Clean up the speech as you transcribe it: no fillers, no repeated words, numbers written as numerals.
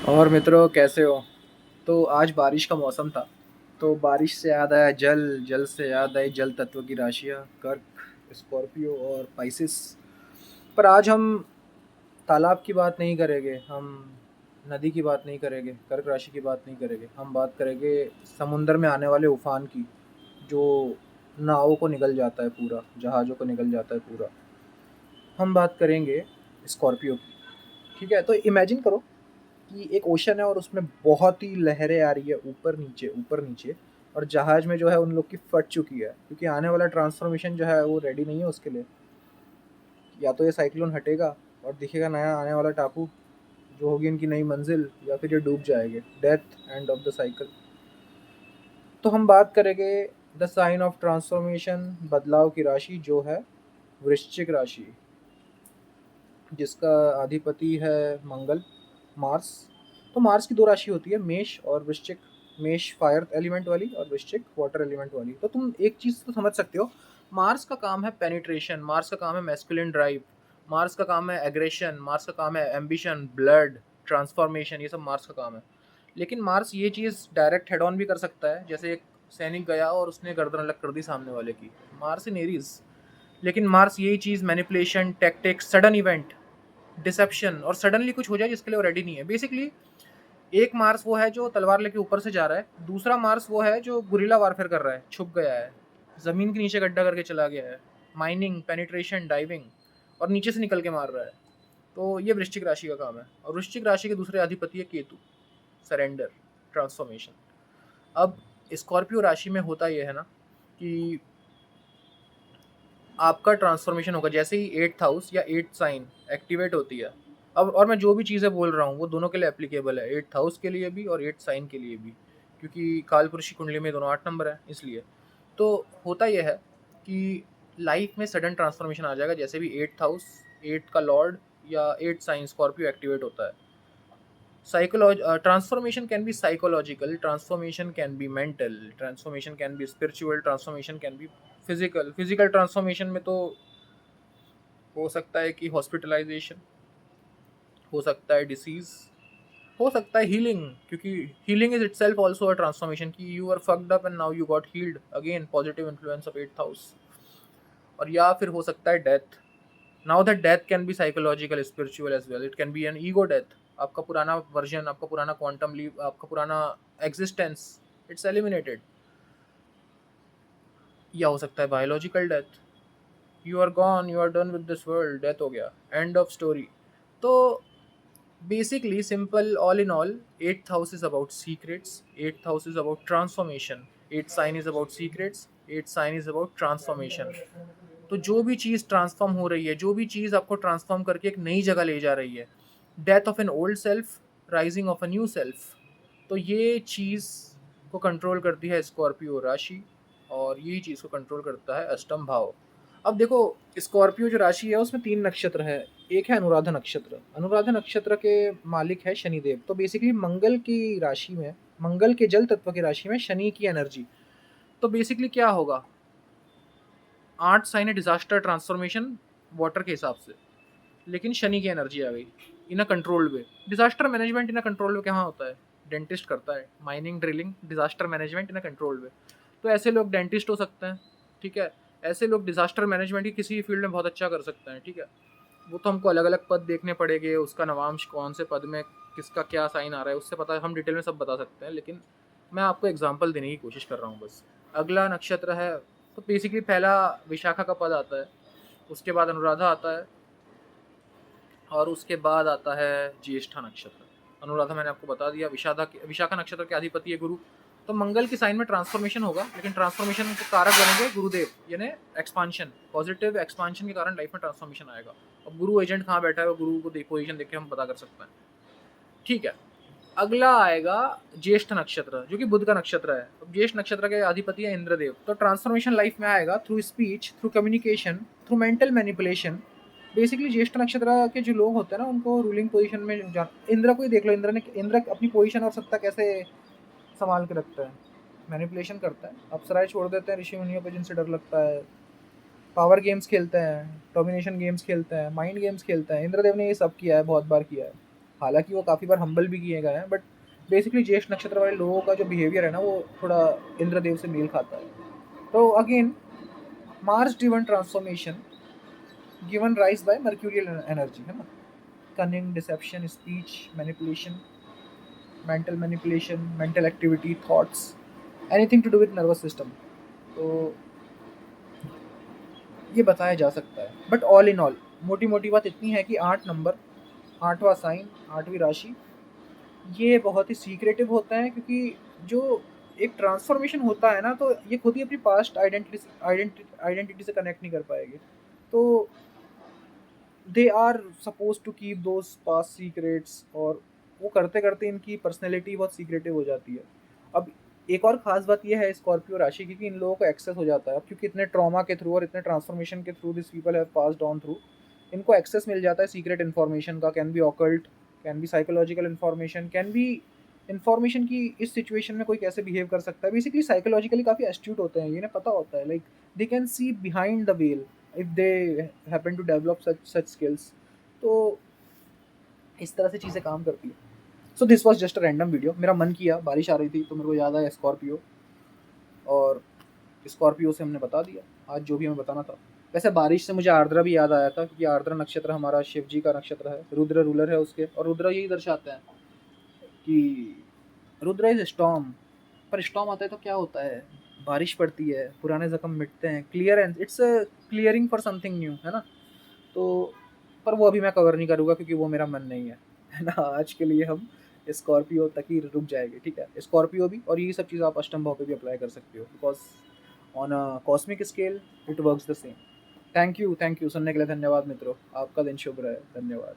और मित्रों कैसे हो? तो आज बारिश का मौसम था, तो बारिश से याद आया जल, जल से याद आई जल तत्व की राशियाँ कर्क, स्कॉर्पियो और पाइसिस। पर आज हम तालाब की बात नहीं करेंगे, हम नदी की बात नहीं करेंगे, कर्क राशि की बात नहीं करेंगे, हम बात करेंगे समुंदर में आने वाले उफान की, जो नावों को निगल जाता है पूरा, जहाज़ों को निगल जाता है पूरा। हम बात करेंगे स्कॉर्पियो की। ठीक है, तो इमेजिन करो कि एक ओशन है और उसमें बहुत ही लहरें आ रही है, ऊपर नीचे। और जहाज में जो है उन लोग की फट चुकी है, क्योंकि आने वाला ट्रांसफॉर्मेशन जो है वो रेडी नहीं है उसके लिए। या तो ये साइक्लोन हटेगा और दिखेगा नया आने वाला टापू, जो होगी इनकी नई मंजिल, या फिर ये डूब जाएंगे। Death, end of the cycle. तो हम बात करेंगे द साइन ऑफ ट्रांसफॉर्मेशन, बदलाव की राशि जो है वृश्चिक राशि, जिसका अधिपति है मंगल, मार्स। तो मार्स की दो राशि होती है, मेष और वृश्चिक। मेष फायर एलिमेंट वाली और वृश्चिक वाटर एलिमेंट वाली। तो तुम एक चीज़ तो समझ सकते हो, मार्स का काम है पेनिट्रेशन, मार्स का काम है मैस्कुलिन ड्राइव, मार्स का काम है एग्रेशन, मार्स का काम है एम्बिशन, ब्लड, ट्रांसफॉर्मेशन, ये सब मार्स का काम है। लेकिन मार्स ये चीज़ डायरेक्ट हेड ऑन भी कर सकता है, जैसे एक सैनिक गया और उसने गर्दन अलग कर दी सामने वाले की, मार्स इन एरीज। लेकिन मार्स यही चीज़ manipulation, tactics, sudden event, deception, और सडनली कुछ हो जाए जिसके लिए वो रेडी नहीं है। बेसिकली एक मार्स वो है जो तलवार लेके ऊपर से जा रहा है, दूसरा मार्स वो है जो गुरिल्ला वारफेयर कर रहा है, छुप गया है, ज़मीन के नीचे गड्ढा करके चला गया है, माइनिंग, पेनिट्रेशन, डाइविंग, और नीचे से निकल के मार रहा है। तो ये वृश्चिक राशि का काम है। और वृश्चिक राशि के दूसरे अधिपति है केतु, सरेंडर, ट्रांसफॉर्मेशन। अब स्कॉर्पियो राशि में होता यह है ना कि आपका ट्रांसफॉर्मेशन होगा जैसे ही एट्थ हाउस या एट्थ साइन एक्टिवेट होती है। अब और मैं जो भी चीज़ें बोल रहा हूँ वो दोनों के लिए एप्लीकेबल है, एट्थ हाउस के लिए भी और एट्थ साइन के लिए भी, क्योंकि कालपुरुष की कुंडली में दोनों 8 नंबर है इसलिए। तो होता यह है कि लाइफ में सडन ट्रांसफॉर्मेशन आ जाएगा जैसे भी एट्थ हाउस, एट्थ का लॉर्ड या एट्थ साइन स्कॉर्पियो एक्टिवेट होता है। Transformation can be psychological, transformation can be mental, transformation can be spiritual, transformation can be physical transformation में तो हो सकता है कि हॉस्पिटलाइजेशन, हो सकता है डिसीज, हो सकता है हीलिंग, क्योंकि healing is itself also a transformation, कि you are fucked up and now you got healed again, positive influence of eighth house. और या फिर हो सकता है death. Now that death can be psychological, spiritual as well, it can be an ego death. आपका पुराना version, आपका पुराना क्वांटम लीप, आपका पुराना एग्जिस्टेंस, इट्स एलिमिनेटेड। या हो सकता है biological death, you are gone, you are done with this world, death हो गया, एंड ऑफ स्टोरी। तो basically simple, all in all, eighth house is about secrets, eighth house is about transformation, eighth sign is about secrets, eighth sign is about transformation. तो जो भी चीज़ transform हो रही है, जो भी चीज़ आपको ट्रांसफॉर्म करके एक नई जगह ले जा रही है, death of an old self, rising of a new self, तो ये चीज़ को कंट्रोल करती है स्कॉर्पियो राशि, और यही चीज़ को कंट्रोल करता है अष्टम भाव। अब देखो, स्कॉर्पियो जो राशि है उसमें 3 नक्षत्र है। एक है अनुराधा नक्षत्र, अनुराधा नक्षत्र के मालिक है शनिदेव। तो बेसिकली मंगल की राशि में, मंगल के जल तत्व की राशि में शनि की एनर्जी। तो बेसिकली क्या होगा, 8 साइन है डिजास्टर, ट्रांसफॉर्मेशन, वाटर के हिसाब से, लेकिन शनि की एनर्जी आ गई in a controlled way. Disaster management in a controlled way कहाँ होता है, डेंटिस्ट करता है, mining, drilling, disaster management in a controlled way. तो ऐसे लोग डेंटिस्ट हो सकते हैं, ठीक है। ऐसे लोग डिजास्टर मैनेजमेंट की किसी फील्ड में बहुत अच्छा कर सकते हैं, ठीक है। वो तो हमको अलग अलग पद देखने पड़ेंगे, उसका नवांश कौन से पद में किसका क्या साइन आ रहा है उससे पता, हम डिटेल में सब बता सकते हैं, लेकिन मैं आपको एग्जांपल देने की कोशिश कर रहा हूँ बस। अगला नक्षत्र है, तो बेसिकली पहला विशाखा का पद आता है, उसके बाद अनुराधा आता है, और उसके बाद आता है ज्येष्ठा नक्षत्र। अनुराधा मैंने आपको बता दिया। विशाखा नक्षत्र के अधिपति है गुरु। तो मंगल के साइन में ट्रांसफॉर्मेशन होगा, लेकिन ट्रांसफॉर्मेशन के कारक बनेंगे गुरुदेव, यानी एक्सपांशन, पॉजिटिव एक्सपांशन के कारण लाइफ में ट्रांसफॉर्मेशन आएगा। अब गुरु एजेंट कहाँ बैठा है, वो गुरु को पोजीशन देख के हम पता कर सकते हैं, ठीक है। अगला आएगा ज्येष्ठ नक्षत्र, जो कि बुध का नक्षत्र है। अब ज्येष्ठ नक्षत्र के अधिपति है इंद्रदेव। तो ट्रांसफॉर्मेशन लाइफ में आएगा through speech, through communication, through mental manipulation. Basically ज्येष्ठ नक्षत्र के जो लोग होते हैं ना, उनको रूलिंग पोजीशन में इंद्र को ही देख लो, इंद्र अपनी पोजीशन और सत्ता कैसे संभाल के रखता है, मैनिपुलेशन करता है, अप्सराएं छोड़ देते हैं ऋषि मुनियों को जिनसे डर लगता है, पावर गेम्स खेलते हैं, डोमिनेशन गेम्स खेलते हैं, माइंड गेम्स खेलते हैं। इंद्रदेव ने ये सब किया है, बहुत बार किया है। हालाँकि वो काफ़ी बार हम्बल भी किए गए हैं, बट बेसिकली ज्येष्ठ नक्षत्र वाले लोगों का जो बिहेवियर है ना, वो थोड़ा इंद्रदेव से मेल खाता है। तो again Mars driven transformation given rise by mercurial energy, है ना? Cunning, deception, speech, manipulation, mental manipulation, mental activity, thoughts, anything to do with nervous system. तो ये बताया जा सकता है। बट ऑल इन ऑल मोटी मोटी बात इतनी है कि 8 नंबर, 8वां साइन, 8वीं राशि, ये बहुत ही सीक्रेटिव होता है, क्योंकि जो एक ट्रांसफॉर्मेशन होता है ना, तो ये खुद ही अपनी पास्ट आइडेंटिटी से कनेक्ट नहीं कर पाएगी। तो they are suppose to keep those past secrets, और वो करते करते इनकी पर्सनैलिटी बहुत सीक्रेटिव हो जाती है। अब एक और ख़ास बात ये है स्कॉर्पियो राशि की, कि इन लोगों को एक्सेस हो जाता है अब, क्योंकि इतने ट्रॉमा के थ्रू और इतने ट्रांसफॉर्मेशन के through this people have passed on through, इनको एक्सेस मिल जाता है सीक्रेट इन्फॉर्मेशन का। Can be occult, can be psychological information, can be information की इस सिचुएशन में कोई कैसे बिहेव कर सकता है। बेसिकली साइकोलॉजिकली काफ़ी एस्ट्यूट होते हैं, इन्हें पता होता है, like they can see behind the veil if they happen to develop such skills. तो इस तरह से चीज़ें काम करती है। So this was just a random video. मेरा मन किया, बारिश आ रही थी तो मेरे को याद आया स्कॉर्पियो, और स्कॉर्पियो से हमने बता दिया आज जो भी हमें बताना था। वैसे बारिश से मुझे आर्द्रा भी याद आया था, क्योंकि आर्द्रा नक्षत्र हमारा शिव जी का नक्षत्र है, रुद्र रूलर है उसके, और रुद्र यही दर्शाते हैं कि रुद्र इज स्टॉर्म। पर स्टॉर्म आता है तो क्या होता है, बारिश पड़ती है, पुराने जख्म मिटते हैं, clearance, it's clearing for something new, है ना? तो पर वो अभी मैं कवर नहीं करूँगा, क्योंकि वो मेरा मन नहीं है ना? आज के लिए हम स्कॉर्पियो तक ही रुक जाएंगे, ठीक है? स्कॉर्पियो भी, और ये सब चीज़ आप अष्टम भाव पे भी अप्लाई कर सकते हो, because on a cosmic scale it works the same. Thank you सुनने के लिए धन्यवाद मित्रों। आपका दिन शुभ रहे। धन्यवाद।